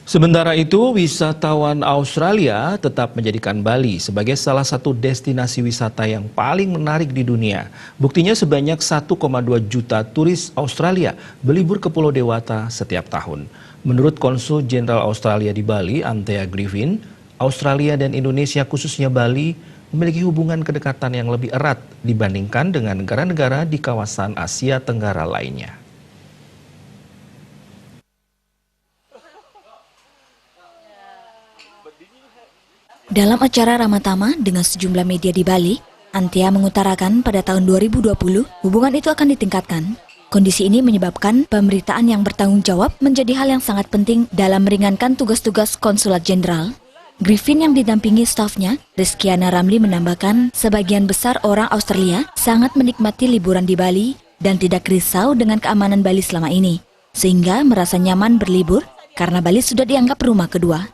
Sementara itu, wisatawan Australia tetap menjadikan Bali sebagai salah satu destinasi wisata yang paling menarik di dunia. Buktinya sebanyak 1,2 juta turis Australia berlibur ke Pulau Dewata setiap tahun. Menurut Konsul Jenderal Australia di Bali, Anthea Griffin, Australia dan Indonesia khususnya Bali memiliki hubungan kedekatan yang lebih erat dibandingkan dengan negara-negara di kawasan Asia Tenggara lainnya. Dalam acara Ramatama dengan sejumlah media di Bali, Anthea mengutarakan pada tahun 2020 hubungan itu akan ditingkatkan. Kondisi ini menyebabkan pemberitaan yang bertanggung jawab menjadi hal yang sangat penting dalam meringankan tugas-tugas konsulat jenderal. Griffin yang didampingi stafnya, Rizkiana Ramli menambahkan sebagian besar orang Australia sangat menikmati liburan di Bali dan tidak risau dengan keamanan Bali selama ini, sehingga merasa nyaman berlibur karena Bali sudah dianggap rumah kedua.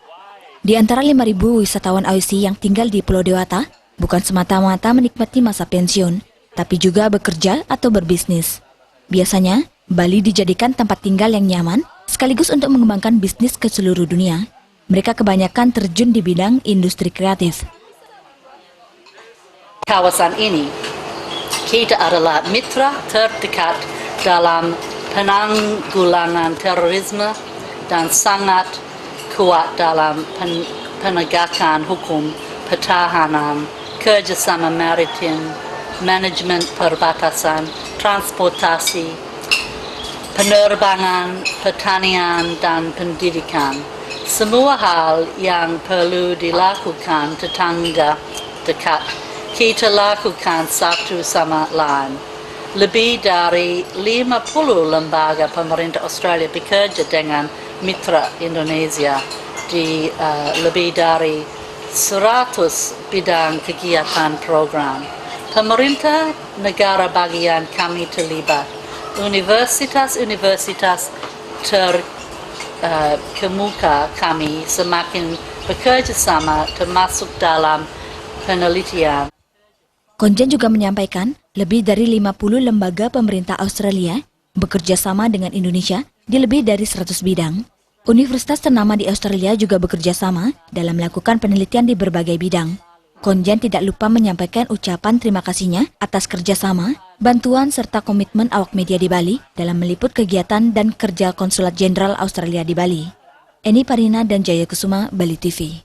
Di antara 5.000 wisatawan Aussie yang tinggal di Pulau Dewata, bukan semata-mata menikmati masa pensiun, tapi juga bekerja atau berbisnis. Biasanya, Bali dijadikan tempat tinggal yang nyaman, sekaligus untuk mengembangkan bisnis ke seluruh dunia. Mereka kebanyakan terjun di bidang industri kreatif. Kawasan ini, kita adalah mitra terdekat dalam penanggulangan terorisme dan sangat kuat dalam penegakan hukum, pertahanan, kerjasama maritim, manajemen perbatasan, transportasi, penerbangan, pertanian, dan pendidikan. Semua hal yang perlu dilakukan tetangga dekat, kita lakukan satu sama lain. Lebih dari 50 lembaga pemerintah Australia bekerja dengan mitra Indonesia di lebih dari 100 bidang kegiatan program. Pemerintah negara bagian kami terlibat. Universitas-universitas terkemuka kami semakin bekerja sama termasuk dalam penelitian. Konjen juga menyampaikan lebih dari 50 lembaga pemerintah Australia bekerja sama dengan Indonesia di lebih dari 100 bidang. Universitas ternama di Australia juga bekerja sama dalam melakukan penelitian di berbagai bidang. Konjen tidak lupa menyampaikan ucapan terima kasihnya atas kerjasama, bantuan serta komitmen awak media di Bali dalam meliput kegiatan dan kerja Konsulat Jenderal Australia di Bali. Eni Parina dan Jaya Kusuma, Bali TV.